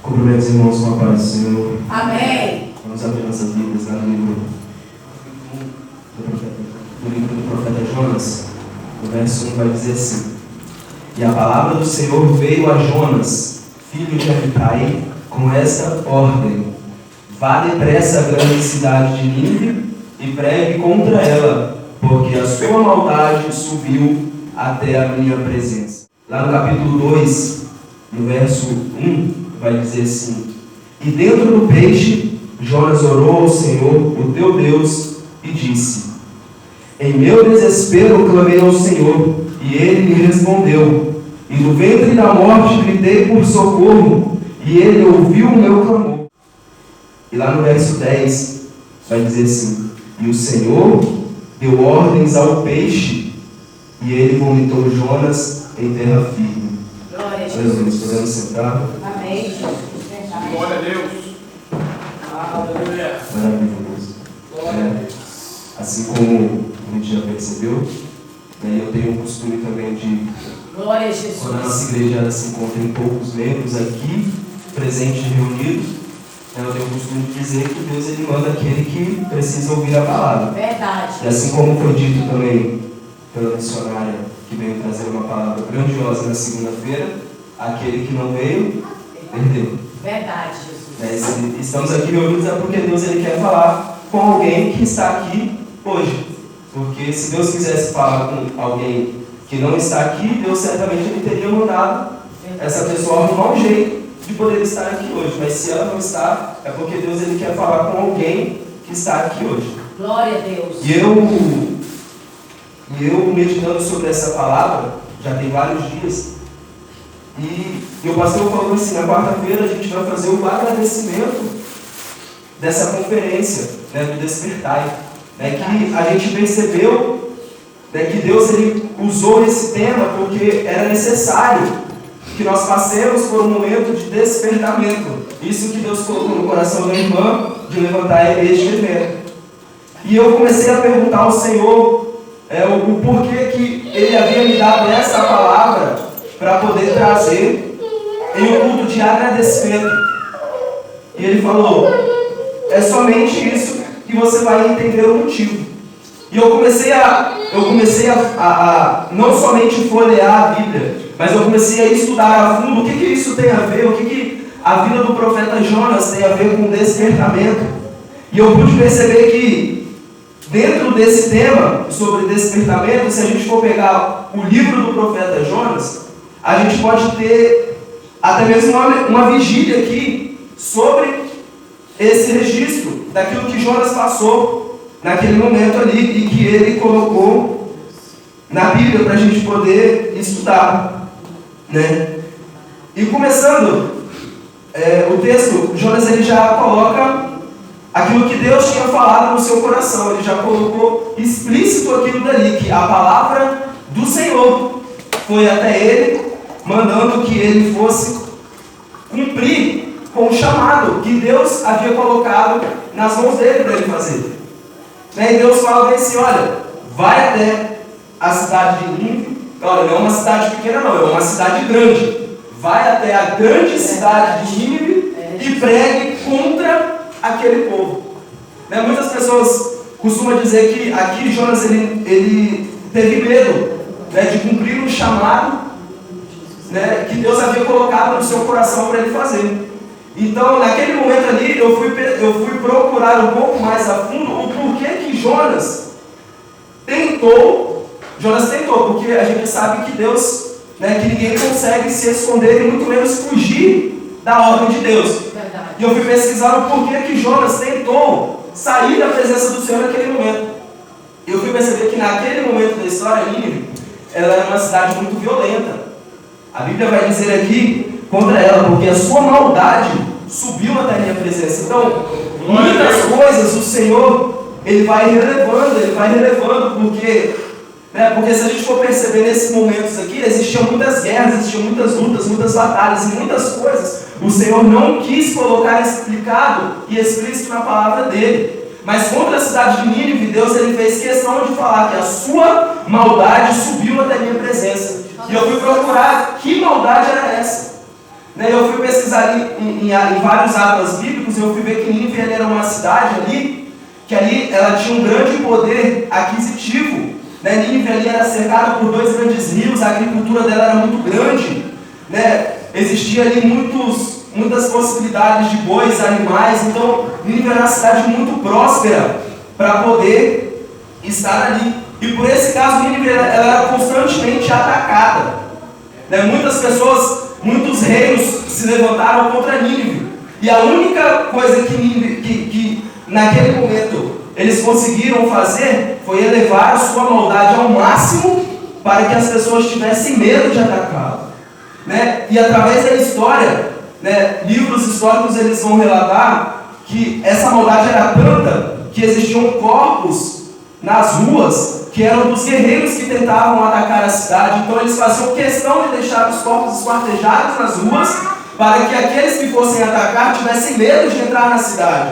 Cumprimento os irmãos com a paz do Senhor. Amém. Vamos abrir nossas Bíblias lá no livro do profeta Jonas. No verso 1 vai dizer assim: E a palavra do Senhor veio a Jonas, filho de Amitai, com esta ordem: Vá depressa à grande cidade de Nínive e pregue contra ela, porque a sua maldade subiu até a minha presença. Lá no capítulo 2, no verso 1, vai dizer assim: E dentro do peixe, Jonas orou ao Senhor, o teu Deus, e disse: Em meu desespero clamei ao Senhor, e ele me respondeu. E do ventre da morte gritei por socorro, e ele ouviu o meu clamor. E lá no verso 10, vai dizer assim: E o Senhor deu ordens ao peixe, e ele vomitou Jonas em terra firme. Glória a Jesus. Podemos sentar? Amém. Glória a Deus. Aleluia. Maravilhoso. Assim como a gente já percebeu, eu tenho o costume também de, Glória a Jesus. quando a nossa igreja se encontra em poucos membros aqui, presentes e reunidos, eu tenho o costume de dizer que Deus ele manda aquele que precisa ouvir a palavra. Verdade. E assim como foi dito também pela missionária que veio trazer uma palavra grandiosa na segunda-feira, aquele que não veio, perdeu. Verdade, Jesus. Se estamos aqui reunidos é porque Deus ele quer falar com alguém que está aqui hoje. Porque se Deus quisesse falar com alguém que não está aqui, Deus certamente ele teria mandado essa pessoa arrumar um jeito de poder estar aqui hoje. Mas se ela não está, é porque Deus ele quer falar com alguém que está aqui hoje. Glória a Deus. E eu meditando sobre essa palavra, já tem vários dias, e o pastor falou assim: na quarta-feira a gente vai fazer o agradecimento dessa conferência, do Despertai, que a gente percebeu que Deus ele usou esse tema porque era necessário que nós passemos por um momento de despertamento. Isso que Deus colocou no coração da irmã, de levantar este evento. E eu comecei a perguntar ao Senhor o porquê que Ele havia me dado essa palavra para poder trazer em um culto de agradecimento. E Ele falou: é somente isso que você vai entender o motivo. E eu comecei a não somente folhear a Bíblia, mas eu comecei a estudar a fundo o que isso tem a ver, o que a vida do profeta Jonas tem a ver com despertamento. E eu pude perceber que dentro desse tema sobre despertamento, se a gente for pegar o livro do profeta Jonas, a gente pode ter até mesmo uma vigília aqui sobre esse registro daquilo que Jonas passou naquele momento ali e que ele colocou na Bíblia para a gente poder estudar, E começando o texto, Jonas ele já coloca aquilo que Deus tinha falado no seu coração. Ele já colocou explícito aquilo dali, que a palavra do Senhor foi até ele, mandando que ele fosse cumprir com o chamado que Deus havia colocado nas mãos dele para ele fazer. E Deus fala assim: olha, vai até a cidade de Nínive. Olha, não é uma cidade pequena não, é uma cidade grande. Vai até a grande cidade de Nínive e pregue contra aquele povo. Muitas pessoas costumam dizer que aqui Jonas ele teve medo de cumprir o chamado que Deus havia colocado no seu coração para ele fazer. Então, naquele momento ali, eu fui procurar um pouco mais a fundo o porquê que Jonas tentou, porque a gente sabe que Deus, que ninguém consegue se esconder e muito menos fugir da ordem de Deus. Verdade. E eu fui pesquisar o porquê que Jonas tentou sair da presença do Senhor naquele momento. E eu fui perceber que naquele momento da história, Nínive, ela era uma cidade muito violenta. A Bíblia vai dizer aqui contra ela, porque a sua maldade subiu até a minha presença. Então, muitas coisas o Senhor, Ele vai relevando, porque se a gente for perceber nesses momentos aqui, existiam muitas guerras, existiam muitas lutas, muitas batalhas e muitas coisas. O Senhor não quis colocar explicado e explícito na palavra dele. Mas contra a cidade de Nínive, Deus ele fez questão de falar que a sua maldade subiu até a minha presença. E eu fui procurar que maldade era essa. Né? Eu fui pesquisar ali em vários atlas bíblicos e eu fui ver que Nínive era uma cidade ali, que ali ela tinha um grande poder aquisitivo. Né? Nínive ali era cercada por 2 grandes rios, a agricultura dela era muito grande. Né? Existia ali muitas possibilidades de bois, animais. Então Nínive era uma cidade muito próspera para poder estar ali. E por esse caso Nínive ela era constantemente atacada. Né? Muitos reinos se levantaram contra Nínive. E a única coisa que naquele momento eles conseguiram fazer foi elevar a sua maldade ao máximo para que as pessoas tivessem medo de atacá-lo. Né? E através da história, né, livros históricos eles vão relatar que essa maldade era tanta que existiam corpos nas ruas que eram dos guerreiros que tentavam atacar a cidade. Então eles faziam questão de deixar os corpos esquartejados nas ruas para que aqueles que fossem atacar tivessem medo de entrar na cidade.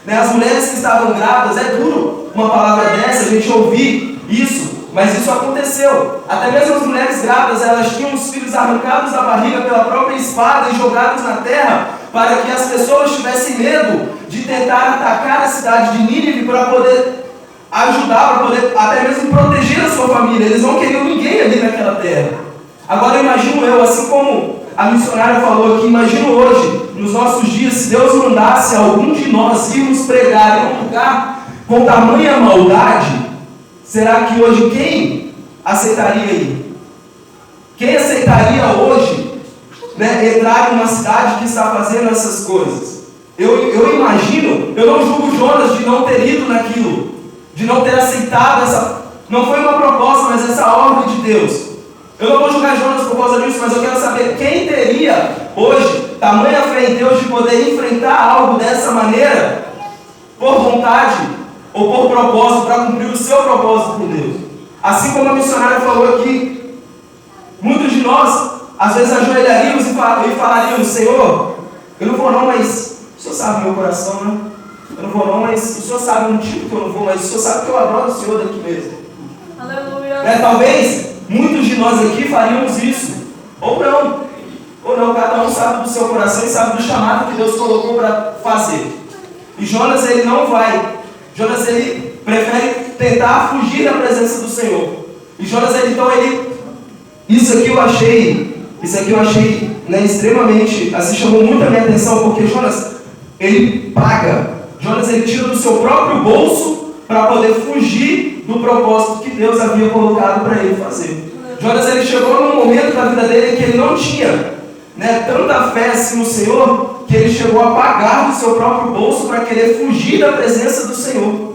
Né? As mulheres que estavam grávidas, é duro uma palavra dessa, a gente ouvir isso, mas isso aconteceu. Até mesmo as mulheres grávidas, elas tinham os filhos arrancados da barriga pela própria espada e jogados na terra para que as pessoas tivessem medo de tentar atacar a cidade de Nínive para poder ajudar, para poder até mesmo proteger a sua família. Eles não queriam ninguém ali naquela terra. Agora imagino eu, assim como a missionária falou aqui, imagino hoje, nos nossos dias, se Deus mandasse algum de nós irmos pregar em um lugar com tamanha maldade, será que hoje quem aceitaria ir? Quem aceitaria hoje, né, entrar em uma cidade que está fazendo essas coisas? Eu imagino, eu não julgo Jonas de não ter ido naquilo, de não ter aceitado essa, não foi uma proposta, mas essa ordem de Deus. Eu não vou julgar Jonas por causa disso, mas eu quero saber quem teria hoje tamanha fé em Deus de poder enfrentar algo dessa maneira, por vontade ou por propósito, para cumprir o seu propósito com Deus. Assim como a missionária falou aqui, muitos de nós, às vezes ajoelharíamos e falaríamos: Senhor, eu não vou não, mas o Senhor sabe o meu coração, né? Eu não vou não, mas o Senhor sabe o motivo que eu não vou, mas o Senhor sabe que eu adoro o Senhor daqui mesmo. Aleluia. Talvez muitos de nós aqui faríamos isso, ou não, cada um sabe do seu coração e sabe do chamado que Deus colocou para fazer. E Jonas, ele não vai. Jonas, ele prefere tentar fugir da presença do Senhor. E Jonas, isso aqui eu achei, né, extremamente, assim, chamou muito a minha atenção, porque Jonas, ele paga. Jonas, ele tira do seu próprio bolso para poder fugir do propósito que Deus havia colocado para ele fazer. Jonas, ele chegou num momento da vida dele que ele não tinha, né, tanta fé assim no Senhor, que ele chegou a pagar do seu próprio bolso para querer fugir da presença do Senhor.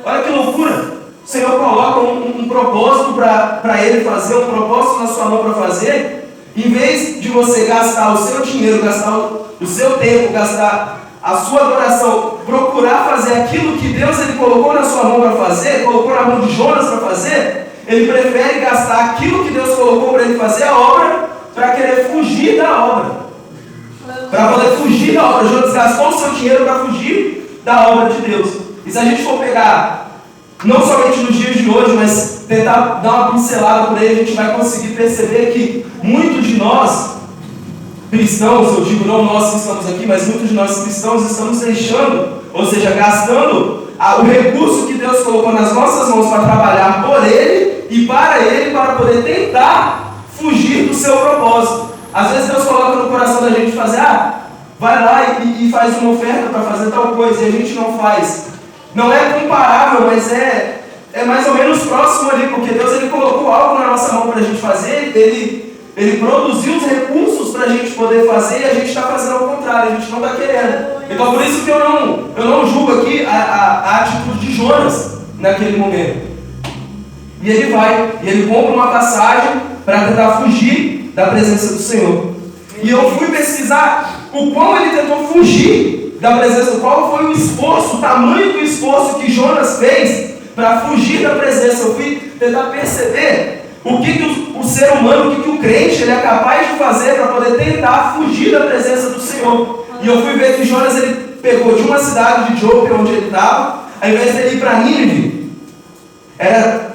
Olha que loucura! O Senhor coloca um propósito para ele fazer, um propósito na sua mão para fazer. Em vez de você gastar o seu dinheiro, gastar o seu tempo, gastar a sua adoração, procurar fazer aquilo que Deus ele colocou na sua mão para fazer, colocou na mão de Jonas para fazer, ele prefere gastar aquilo que Deus colocou para ele fazer, a obra, para querer fugir da obra. Para poder fugir da obra. Jonas gastou o seu dinheiro para fugir da obra de Deus. E se a gente for pegar, não somente nos dias de hoje, mas tentar dar uma pincelada por aí, a gente vai conseguir perceber que muitos de nós, cristãos, eu digo não nós que estamos aqui, mas muitos de nós cristãos estamos deixando, ou seja, gastando o recurso que Deus colocou nas nossas mãos para trabalhar por Ele e para poder tentar fugir do seu propósito. Às vezes Deus coloca no coração da gente fazer, vai lá e faz uma oferta para fazer tal coisa, e a gente não faz. Não é comparável, mas é mais ou menos próximo ali, porque Deus ele colocou algo na nossa mão para a gente fazer, Ele produziu os recursos para a gente poder fazer e a gente está fazendo ao contrário, a gente não está querendo. Então por isso que eu não julgo aqui a atitude de Jonas naquele momento. E ele vai, e ele compra uma passagem para tentar fugir da presença do Senhor. E eu fui pesquisar o quão ele tentou fugir da presença, qual foi o esforço, o tamanho do esforço que Jonas fez para fugir da presença. Eu fui tentar perceber o que o ser humano, o que o crente ele é capaz de fazer para poder tentar fugir da presença do Senhor. E eu fui ver que Jonas ele pegou de uma cidade de Jope, onde ele estava, ao invés de ele ir para Nínive, era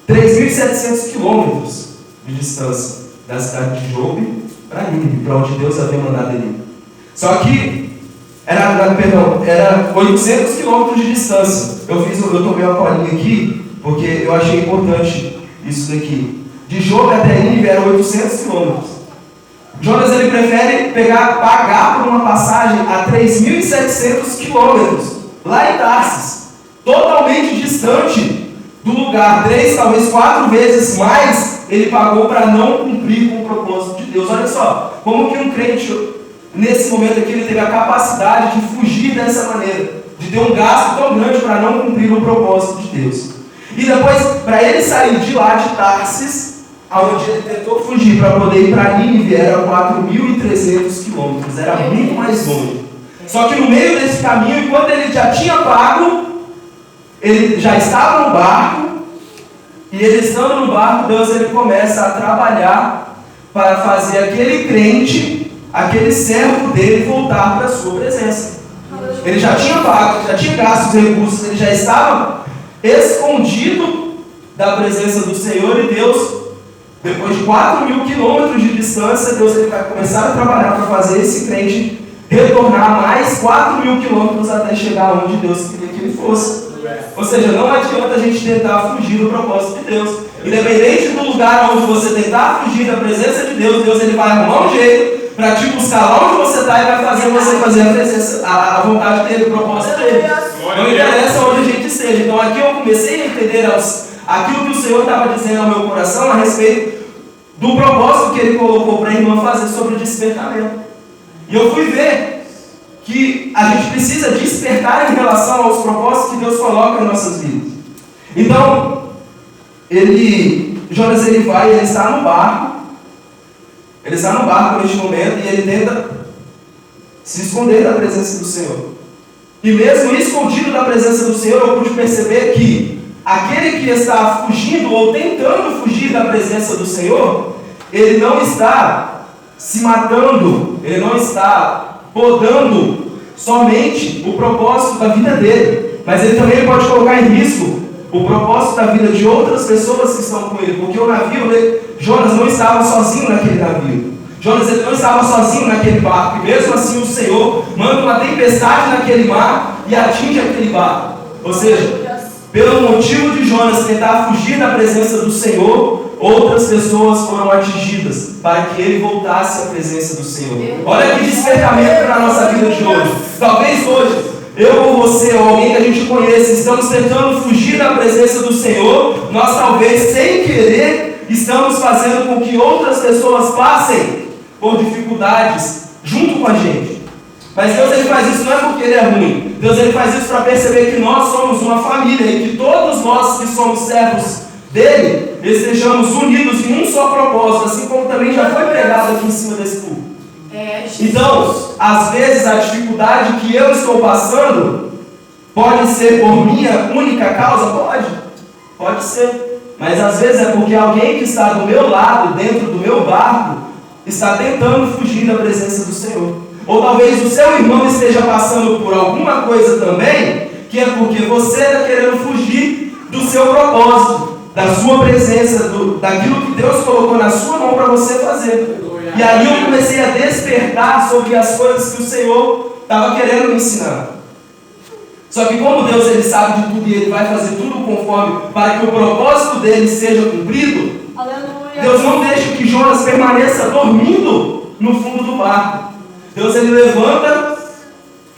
3.700 quilômetros de distância da cidade de Jope para Nínive, para onde Deus havia mandado ele. Só que era 800 quilômetros de distância. Eu tomei uma colinha aqui, porque eu achei importante isso daqui. De Jope até Nínive eram 800 quilômetros. Jonas ele prefere pagar por uma passagem a 3.700 quilômetros, lá em Tarsis, totalmente distante do lugar, 3, talvez 4 vezes mais ele pagou para não cumprir com o propósito de Deus. Olha só, como que um crente, nesse momento aqui, ele teve a capacidade de fugir dessa maneira, de ter um gasto tão grande para não cumprir o propósito de Deus. E depois, para ele sair de lá de Tarsis, aonde ele tentou fugir para poder ir para Nínive, era 4.300 quilômetros, era muito mais longe. Só que no meio desse caminho, enquanto ele já tinha pago, ele já estava no barco, e ele estando no barco, Deus ele começa a trabalhar para fazer aquele crente, aquele servo dele voltar para a sua presença. Ele já tinha pago, já tinha gasto os recursos, ele já estava escondido da presença do Senhor, e Deus, depois de 4.000 quilômetros de distância, Deus ele vai começar a trabalhar para fazer esse crente retornar mais 4.000 quilômetros até chegar onde Deus queria que ele fosse. Ou seja, não adianta a gente tentar fugir do propósito de Deus. Independente do lugar onde você tentar fugir da presença de Deus, Deus ele vai arrumar um jeito para te buscar lá onde você está e vai fazer você fazer a vontade dele, o propósito dele. Não interessa onde a gente esteja. Então aqui eu comecei a entender aquilo que o Senhor estava dizendo ao meu coração a respeito do propósito que Ele colocou para a irmã fazer sobre o despertamento. E eu fui ver que a gente precisa despertar em relação aos propósitos que Deus coloca em nossas vidas. Então, Jonas ele está no barco. Ele está no barco neste momento e ele tenta se esconder da presença do Senhor. E mesmo escondido da presença do Senhor, eu pude perceber que aquele que está fugindo ou tentando fugir da presença do Senhor, ele não está se matando, ele não está podando somente o propósito da vida dele, mas ele também pode colocar em risco o propósito da vida de outras pessoas que estão com ele, porque o navio, Jonas não estava sozinho naquele navio. Jonas ele não estava sozinho naquele barco, e mesmo assim o Senhor manda uma tempestade naquele mar e atinge aquele barco. Ou seja, pelo motivo de Jonas tentar fugir da presença do Senhor, outras pessoas foram atingidas para que ele voltasse à presença do Senhor. Olha que despertamento na nossa vida de hoje. Talvez hoje, eu ou você, ou alguém que a gente conhece, estamos tentando fugir da presença do Senhor, nós talvez sem querer estamos fazendo com que outras pessoas passem por dificuldades junto com a gente. Mas Deus ele faz isso não é porque Ele é ruim. Deus ele faz isso para perceber que nós somos uma família e que todos nós que somos servos dele estejamos unidos em um só propósito, assim como também já foi pregado aqui em cima desse púlpito. Então, às vezes a dificuldade que eu estou passando pode ser por minha única causa? Pode ser. Mas às vezes é porque alguém que está do meu lado, dentro do meu barco, está tentando fugir da presença do Senhor. Ou talvez o seu irmão esteja passando por alguma coisa também, que é porque você está querendo fugir do seu propósito, da sua presença, daquilo que Deus colocou na sua mão para você fazer. E aí eu comecei a despertar sobre as coisas que o Senhor estava querendo me ensinar. Só que como Deus ele sabe de tudo e Ele vai fazer tudo conforme para que o propósito dele seja cumprido, Deus não deixa que Jonas permaneça dormindo no fundo do barco. Deus ele levanta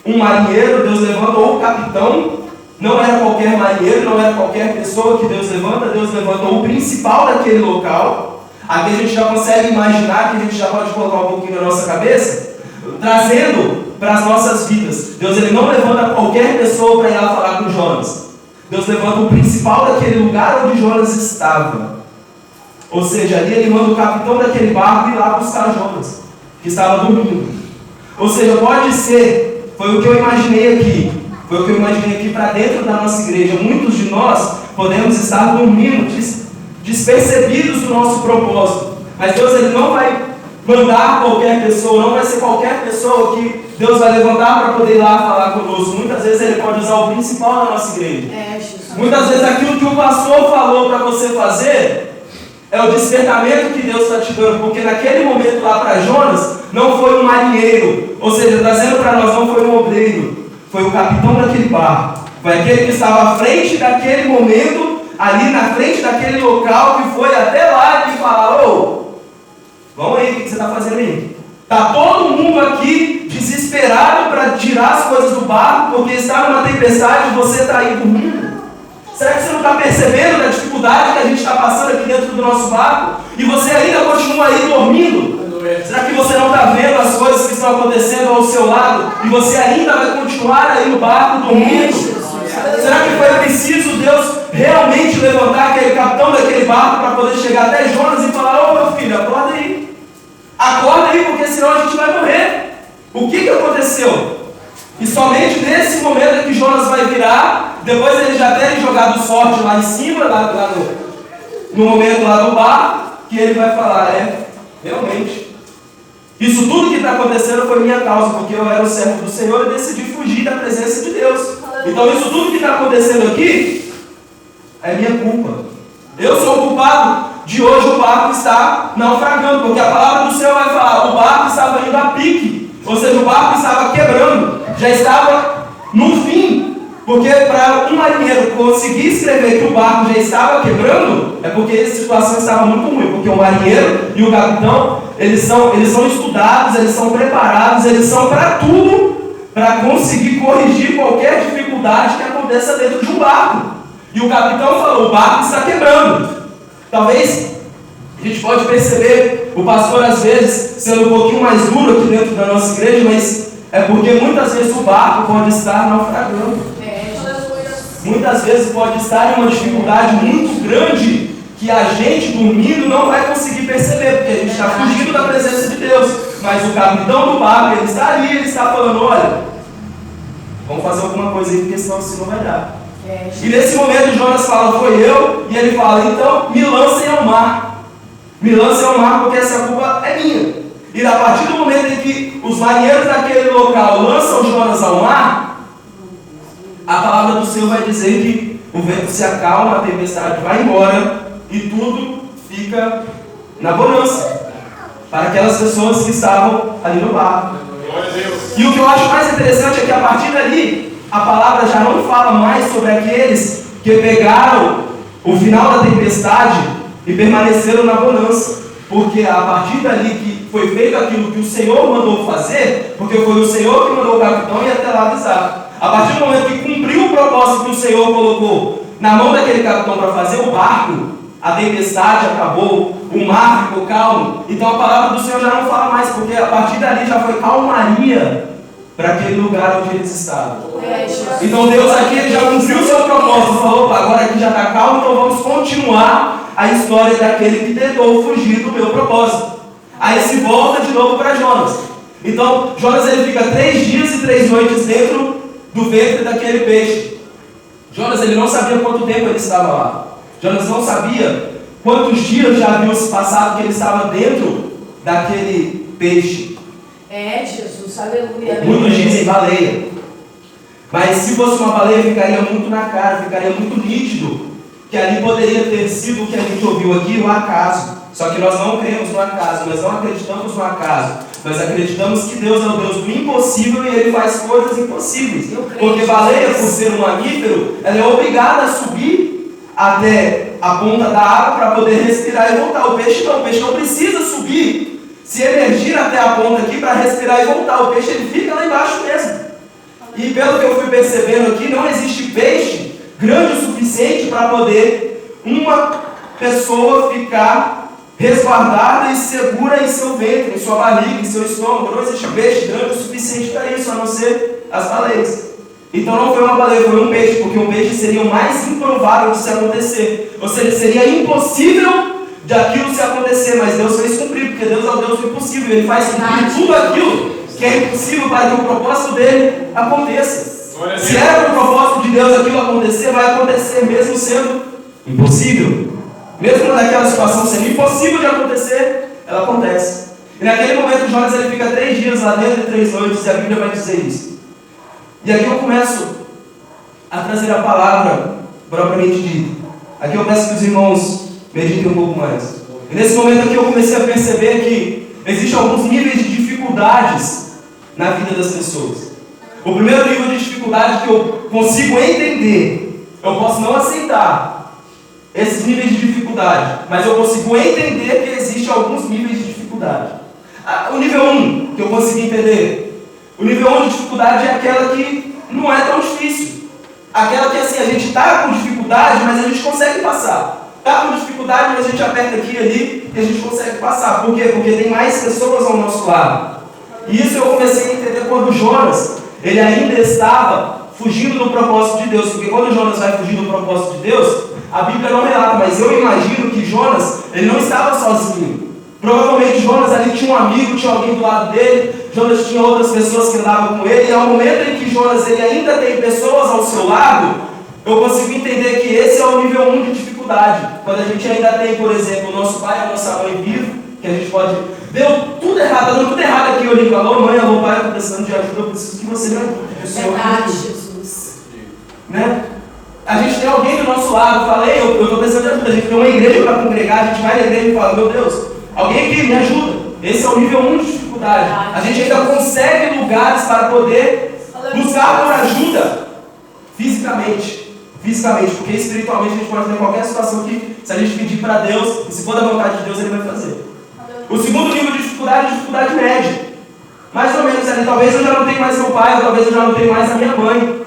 um marinheiro, Deus levanta ou o capitão, não era qualquer marinheiro, não era qualquer pessoa que Deus levanta o principal daquele local. Aqui a gente já consegue imaginar, que a gente já pode colocar um pouquinho na nossa cabeça, trazendo para as nossas vidas. Deus ele não levanta qualquer pessoa para ir lá falar com Jonas. Deus levanta o principal daquele lugar onde Jonas estava. Ou seja, ali ele manda o capitão daquele barco ir lá buscar Jonas, que estava dormindo. Ou seja, pode ser, foi o que eu imaginei aqui para dentro da nossa igreja. Muitos de nós podemos estar dormindo, despercebidos do nosso propósito. Mas Deus ele não vai mandar qualquer pessoa, não vai ser qualquer pessoa que Deus vai levantar para poder ir lá falar conosco. Muitas vezes Ele pode usar o principal da nossa igreja. Muitas vezes aquilo que o pastor falou para você fazer É o despertamento que Deus está te dando, porque naquele momento lá para Jonas, não foi um marinheiro, ou seja, trazendo para nós, não foi um obreiro, foi o capitão daquele barco, foi aquele que estava à frente daquele momento, ali na frente daquele local, que foi até lá e falou: vamos aí, o que você está fazendo aí? Está todo mundo aqui desesperado para tirar as coisas do barco, porque está numa tempestade e você está aí dormindo. Será que você não está percebendo a dificuldade que a gente está passando aqui dentro do nosso barco? E você ainda continua aí dormindo? Será que você não está vendo as coisas que estão acontecendo ao seu lado? E você ainda vai continuar aí no barco dormindo? Será que foi preciso Deus realmente levantar aquele capitão daquele barco para poder chegar até Jonas e falar: ô meu filho, acorda aí. Acorda aí, porque senão a gente vai morrer. O que aconteceu? E somente nesse momento é que Jonas vai virar, depois ele já terem jogado sorte lá em cima, lá no momento lá do bar, que ele vai falar: realmente, isso tudo que está acontecendo foi minha causa, porque eu era o servo do Senhor e decidi fugir da presença de Deus. Então isso tudo que está acontecendo aqui é minha culpa. Eu sou o culpado de hoje o barco está naufragando, porque a palavra do Senhor vai falar: o barco estava indo a pique, ou seja, o barco estava quebrando, já estava no fim, porque para um marinheiro conseguir escrever que o barco já estava quebrando, é porque a situação estava muito ruim, porque o marinheiro e o capitão, eles são estudados, eles são preparados, eles são para tudo, para conseguir corrigir qualquer dificuldade que aconteça dentro de um barco. E o capitão falou: o barco está quebrando. Talvez a gente pode perceber o pastor às vezes sendo um pouquinho mais duro aqui dentro da nossa igreja, mas é porque muitas vezes o barco pode estar naufragando. Muitas vezes pode estar em uma dificuldade muito grande que a gente dormindo não vai conseguir perceber, porque a gente está fugindo da presença de Deus. Mas o capitão do barco, ele está ali, ele está falando: olha, vamos fazer alguma coisa aí, porque senão assim não vai dar. E nesse momento Jonas fala: foi eu, e ele fala: então me lancem ao mar. Me lancem ao mar, porque essa culpa é minha. E a partir do momento em que os marinheiros daquele local lançam Jonas ao mar, a palavra do Senhor vai dizer que o vento se acalma, a tempestade vai embora e tudo fica na bonança para aquelas pessoas que estavam ali no barco. E o que eu acho mais interessante é que a partir dali a palavra já não fala mais sobre aqueles que pegaram o final da tempestade e permaneceram na bonança, porque a partir dali que foi feito aquilo que o Senhor mandou fazer, porque foi o Senhor que mandou o capitão ir até lá avisar. A partir do momento que cumpriu o propósito que o Senhor colocou na mão daquele capitão para fazer o barco, a tempestade acabou, o mar ficou calmo. Então a palavra do Senhor já não fala mais, porque a partir dali já foi calmaria para aquele lugar onde eles estavam. Então Deus aqui ele já cumpriu o seu propósito, falou: opa, agora aqui já está calmo, então vamos continuar a história daquele que tentou fugir do meu propósito. Aí se volta de novo para Jonas. Então Jonas ele fica 3 dias e 3 noites dentro do ventre daquele peixe. Jonas ele não sabia quanto tempo ele estava lá. Jonas não sabia quantos dias já haviam se passado que ele estava dentro daquele peixe. Jesus, aleluia. Muitos dizem baleia. Mas se fosse uma baleia, ficaria muito na cara, ficaria muito nítido que ali poderia ter sido o que a gente ouviu aqui, o acaso. Só que nós não cremos no acaso, nós não acreditamos no acaso. Nós acreditamos que Deus é o Deus do impossível e Ele faz coisas impossíveis. Porque baleia, por ser um mamífero, ela é obrigada a subir até a ponta da água para poder respirar e voltar. O peixe não precisa subir, se emergir até a ponta aqui para respirar e voltar. O peixe ele fica lá embaixo mesmo. E pelo que eu fui percebendo aqui, não existe peixe grande o suficiente para poder uma pessoa ficar resguardada e segura em seu ventre, em sua barriga, em seu estômago. Não existe peixe grande o suficiente para isso, a não ser as baleias. Então não foi uma baleia, foi um peixe, porque um peixe seria o mais improvável de se acontecer. Ou seja, seria impossível de aquilo se acontecer, mas Deus fez cumprir, porque Deus é o Deus do impossível. Ele faz cumprir tudo aquilo que é impossível para que o propósito dele aconteça. Se era o propósito de Deus aquilo acontecer, vai acontecer mesmo sendo impossível. Mesmo naquela situação sendo impossível de acontecer, ela acontece. E naquele momento Jonas ele fica 3 dias lá dentro e 3 noites, e a Bíblia vai dizer isso. E aqui eu começo a trazer a palavra propriamente dita. Aqui eu peço que os irmãos meditem um pouco mais. E nesse momento aqui eu comecei a perceber que existem alguns níveis de dificuldades na vida das pessoas. O primeiro nível de dificuldade que eu consigo entender, eu posso não aceitar esses níveis de dificuldade, mas eu consigo entender que existem alguns níveis de dificuldade. O nível 1, que eu consigo entender, o nível 1 de dificuldade é aquela que não é tão difícil. Aquela que assim, a gente está com dificuldade, mas a gente consegue passar. Está com dificuldade, mas a gente aperta aqui e ali e a gente consegue passar. Por quê? Porque tem mais pessoas ao nosso lado. E isso eu comecei a entender quando Jonas, ele ainda estava fugindo do propósito de Deus. Porque quando Jonas vai fugir do propósito de Deus, a Bíblia não relata, mas eu imagino que Jonas, ele não estava sozinho. Provavelmente Jonas ali tinha um amigo, tinha alguém do lado dele, Jonas tinha outras pessoas que andavam com ele, e ao momento em que Jonas ele ainda tem pessoas ao seu lado, eu consigo entender que esse é o nível 1 de dificuldade. Quando a gente ainda tem, por exemplo, o nosso pai e a nossa mãe vivo, que a gente pode... Deu tudo errado, está dando tudo errado aqui, eu ligo, alô mãe, alô pai, eu estou precisando de ajuda, eu preciso que você me ajude. Verdade, Jesus. Né? A gente tem alguém do nosso lado, eu falei, eu estou precisando de ajuda, a gente tem uma igreja para congregar, a gente vai na igreja e fala, meu Deus, alguém aqui me ajuda. Esse é o nível 1 de dificuldade. A gente ainda consegue lugares para poder buscar por ajuda fisicamente, porque espiritualmente a gente pode ter qualquer situação que, se a gente pedir para Deus, e se for da vontade de Deus, Ele vai fazer. O segundo nível de dificuldade é dificuldade média. Mais ou menos ali, talvez eu já não tenha mais meu pai, ou talvez eu já não tenha mais a minha mãe.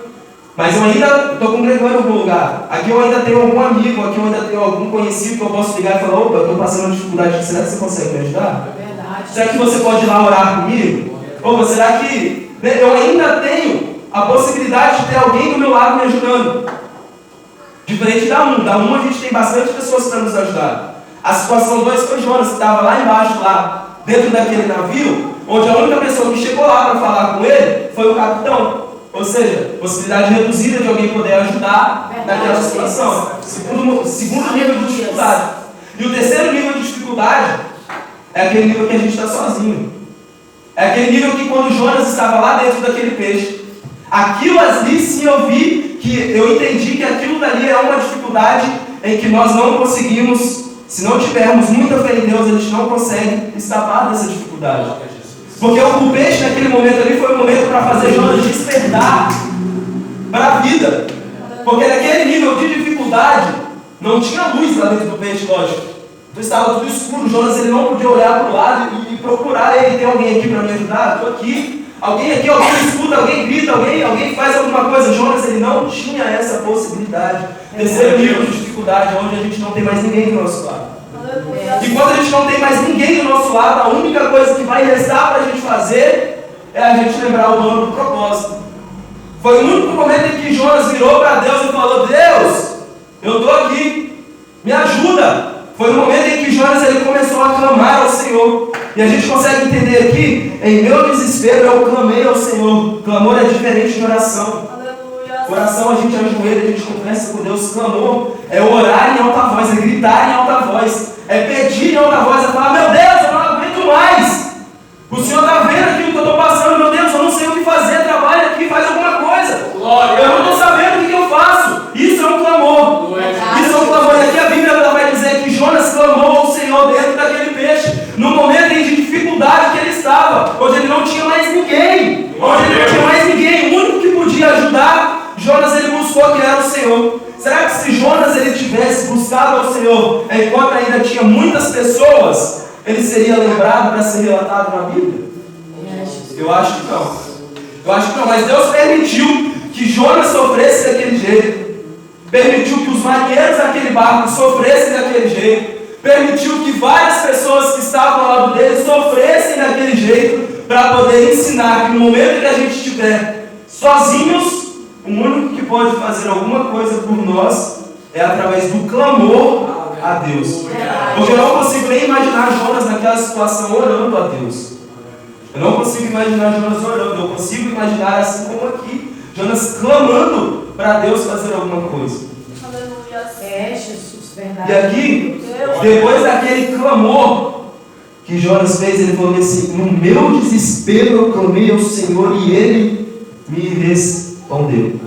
Mas eu ainda estou congregando em algum lugar. Aqui eu ainda tenho algum amigo, aqui eu ainda tenho algum conhecido que eu posso ligar e falar, opa, eu estou passando uma dificuldade, será que você consegue me ajudar? Verdade. Será que você pode ir lá orar comigo? Opa, será que eu ainda tenho a possibilidade de ter alguém do meu lado me ajudando? Diferente da 1 a gente tem bastante pessoas para nos ajudar. A situação 2 foi Jonas, que estava lá embaixo, lá dentro daquele navio, onde a única pessoa que chegou lá para falar com ele foi o capitão. Ou seja, possibilidade reduzida de alguém poder ajudar naquela situação. Segundo nível de dificuldade. E o terceiro nível de dificuldade é aquele nível que a gente está sozinho. É aquele nível que quando Jonas estava lá dentro daquele peixe, aquilo ali sim eu vi, que eu entendi que aquilo dali é uma dificuldade em que nós não conseguimos, se não tivermos muita fé em Deus, a gente não consegue escapar dessa dificuldade. Porque o peixe naquele momento ali foi um momento para fazer Jonas despertar para a vida. Porque naquele nível de dificuldade, não tinha luz lá dentro do peixe, lógico. Então estava tudo escuro, Jonas ele não podia olhar para o lado e procurar, tem alguém aqui para me ajudar? Estou aqui. Alguém aqui, alguém escuta, alguém grita, alguém faz alguma coisa. Jonas ele não tinha essa possibilidade. Terceiro nível de dificuldade, onde a gente não tem mais ninguém do nosso lado. E quando a gente não tem mais ninguém do nosso lado, a única coisa que vai restar para a gente fazer é a gente lembrar o dono do propósito. Foi o único momento em que Jonas virou para Deus e falou, Deus, eu estou aqui, me ajuda. Foi no momento em que Jonas ele começou a clamar ao Senhor. E a gente consegue entender aqui, em meu desespero eu clamei ao Senhor. Clamor é diferente de oração. Oração a gente ajoelha, a gente conversa com Deus. Clamor é orar em alta voz, é gritar em alta voz, é pedir em alta voz, é falar, meu Deus, eu não aguento mais. O Senhor está vendo aquilo que eu estou passando, meu Deus, eu não sei o que fazer, trabalha aqui, faz alguma coisa. Glória. Eu não estou sabendo o que eu faço. Isso é um clamor. Isso é um clamor. E aqui a Bíblia vai dizer que Jonas clamou ao Senhor dentro daquele peixe, no momento de dificuldade que ele estava, onde ele não tinha mais ninguém. O único que podia ajudar, Jonas ele buscou que era o Senhor. Será que se Jonas ele tivesse buscado ao Senhor, enquanto ainda tinha muitas pessoas, ele seria lembrado para ser relatado na Bíblia? Eu acho que não. Mas Deus permitiu que Jonas sofresse daquele jeito. Permitiu que os marinheiros daquele barco sofressem daquele jeito. Permitiu que várias pessoas que estavam ao lado dele sofressem daquele jeito, para poder ensinar que no momento que a gente estiver sozinhos, o único que pode fazer alguma coisa por nós é através do clamor a Deus. Porque eu não consigo nem imaginar Jonas naquela situação orando a Deus. Eu não consigo imaginar Jonas orando. Eu consigo imaginar assim como aqui, Jonas clamando para Deus fazer alguma coisa. É, Jesus, verdade. E aqui, depois daquele clamor que Jonas fez, ele falou assim, no meu desespero eu clamei ao Senhor e Ele me respondeu.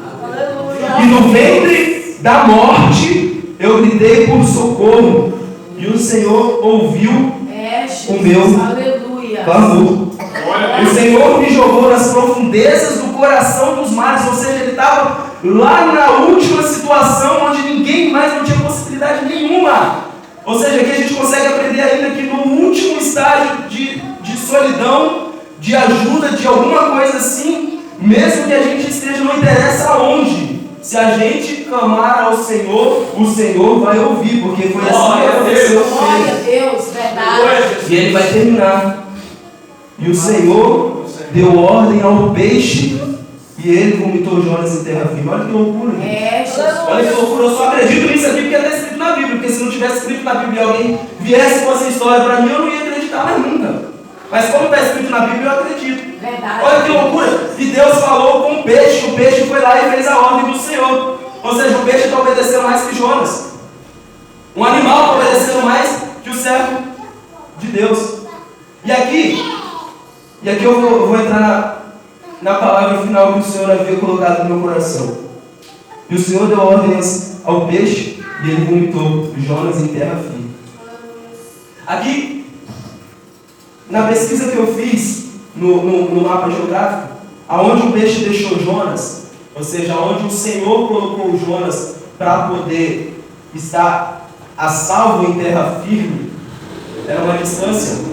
E no ventre da morte eu gritei por socorro. e o Senhor ouviu o meu aleluia. clamor. Glória a O Deus. Senhor me jogou nas profundezas do coração dos mares, ou seja, ele estava lá na última situação onde ninguém mais não tinha possibilidade nenhuma. Ou seja, aqui a gente consegue aprender ainda que no último estágio de solidão, de ajuda, de alguma coisa assim, mesmo que a gente esteja, não interessa aonde, se a gente clamar ao Senhor, o Senhor vai ouvir, porque foi assim que aconteceu com Glória a ele. Deus, verdade. E ele vai terminar. E o Senhor deu ordem ao peixe e ele vomitou Jonas em terra firme. Olha que loucura, gente. Olha que loucura. Eu só acredito nisso aqui porque está escrito na Bíblia. Porque se não tivesse escrito na Bíblia e alguém viesse com essa história para mim, eu não ia acreditar mais nunca. Mas como está escrito na Bíblia, eu acredito. Verdade. Olha que loucura. E Deus falou com o peixe foi lá e fez a ordem do Senhor. Ou seja, o peixe está obedecendo mais que Jonas. Um animal está obedecendo mais que o servo de Deus. E aqui eu vou entrar na palavra final que o Senhor havia colocado no meu coração. E o Senhor deu ordens ao peixe e ele vomitou Jonas em terra firme. Aqui, na pesquisa que eu fiz no mapa geográfico, aonde o peixe deixou Jonas, ou seja, aonde o Senhor colocou Jonas para poder estar a salvo em terra firme, era uma distância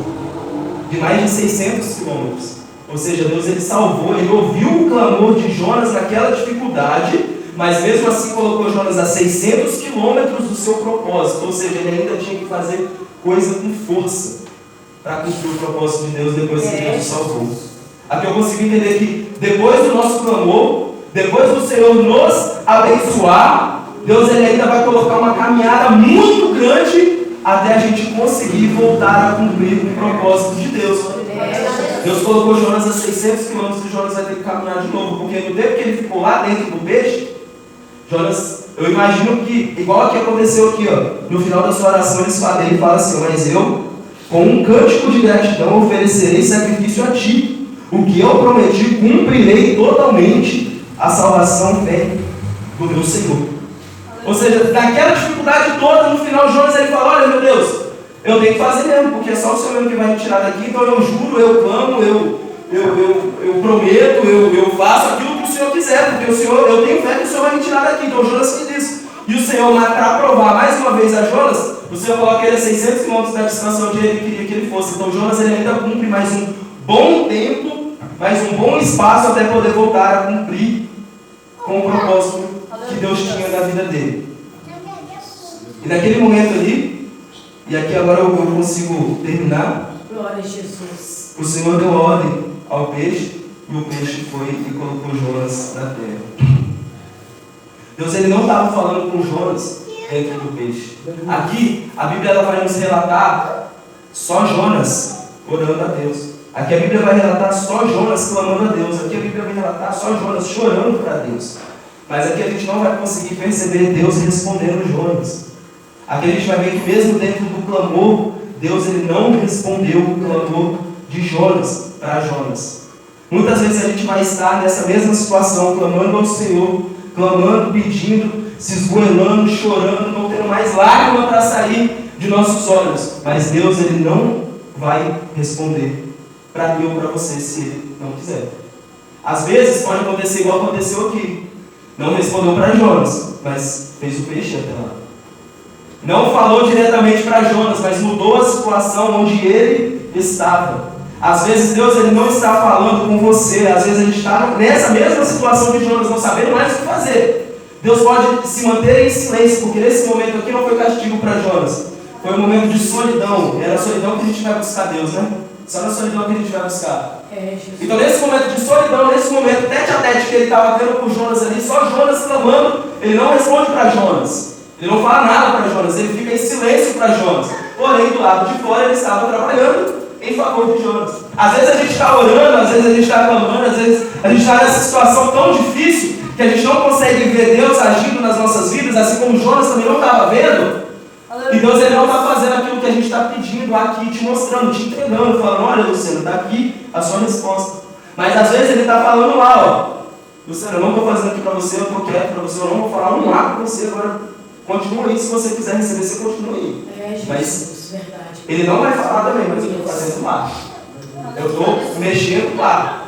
de mais de 600 quilômetros. Ou seja, Deus ele salvou, ele ouviu o clamor de Jonas naquela dificuldade, mas mesmo assim colocou Jonas a 600 quilômetros do seu propósito. Ou seja, ele ainda tinha que fazer coisa com força para cumprir o propósito de Deus depois que Deus o salvou. Aqui eu consigo entender que depois do nosso clamor, depois do Senhor nos abençoar, Deus ele ainda vai colocar uma caminhada muito grande até a gente conseguir voltar a cumprir o propósito de Deus. Deus colocou Jonas a 600 quilômetros e Jonas vai ter que caminhar de novo, porque no tempo que ele ficou lá dentro do peixe, Jonas, eu imagino que, igual que aconteceu aqui, ó, no final da sua oração ele fala assim: mas eu, com um cântico de gratidão, oferecerei sacrifício a ti, o que eu prometi, cumprirei totalmente, a salvação vem do meu Senhor. Ou seja, naquela dificuldade toda, no final Jonas ele fala: olha meu Deus, eu tenho que fazer mesmo, porque é só o Senhor mesmo que vai me tirar daqui, então eu juro, eu clamo, eu prometo, eu faço aquilo que o Senhor quiser, porque o Senhor, eu tenho fé que o Senhor vai me tirar daqui. Então Jonas fez isso. E o Senhor, para provar mais uma vez a Jonas, o Senhor coloca ele a 600 quilômetros da distância onde ele queria que ele fosse. Então Jonas ele ainda cumpre mais um bom tempo, mais um bom espaço até poder voltar a cumprir com o propósito que Deus tinha na vida dele. E naquele momento ali, e aqui agora eu consigo terminar. Glória a Jesus. O Senhor deu ordem ao peixe e o peixe foi e colocou Jonas na terra. Deus ele não estava falando com Jonas dentro do peixe. Aqui a Bíblia ela vai nos relatar só Jonas orando a Deus. Aqui a Bíblia vai relatar só Jonas clamando a Deus. Aqui a Bíblia vai relatar só Jonas chorando para Deus. Mas aqui a gente não vai conseguir perceber Deus respondendo Jonas. Aqui a gente vai ver que mesmo dentro do clamor, Deus ele não respondeu o clamor de Jonas para Jonas. Muitas vezes a gente vai estar nessa mesma situação, clamando ao Senhor, clamando, pedindo, se esgoelando, chorando, não tendo mais lágrima para sair de nossos olhos. Mas Deus ele não vai responder para mim ou para você se ele não quiser. Às vezes pode acontecer igual aconteceu aqui. Não respondeu para Jonas, mas fez o peixe até lá. Não falou diretamente para Jonas, mas mudou a situação onde ele estava. Às vezes Deus ele não está falando com você. Às vezes a gente está nessa mesma situação de Jonas, não sabendo mais o que fazer. Deus pode se manter em silêncio, porque nesse momento aqui não foi castigo para Jonas. Foi um momento de solidão. Era a solidão que a gente vai buscar Deus, né? Só na solidão que a gente vai buscar. Então nesse momento de solidão, nesse momento tete a tete que ele estava tendo com Jonas ali, só Jonas clamando, ele não responde para Jonas. Ele não fala nada para Jonas, ele fica em silêncio para Jonas. Porém, do lado de fora ele estava trabalhando em favor de Jonas. Às vezes a gente está orando, às vezes a gente está clamando, às vezes a gente está nessa situação tão difícil que a gente não consegue ver Deus agindo nas nossas vidas, assim como Jonas também não estava vendo. E Deus ele não está fazendo aquilo que a gente está pedindo aqui, te mostrando, te entregando, falando: olha Luciano, está aqui a sua resposta. Mas às vezes ele está falando lá, ó: Luciano, eu não estou fazendo aqui para você, eu estou quieto para você, eu não vou falar um A para você agora. Continua aí, se você quiser receber, você continua aí. Jesus, verdade. Ele não vai falar também, mas eu estou fazendo lá. Eu estou mexendo lá.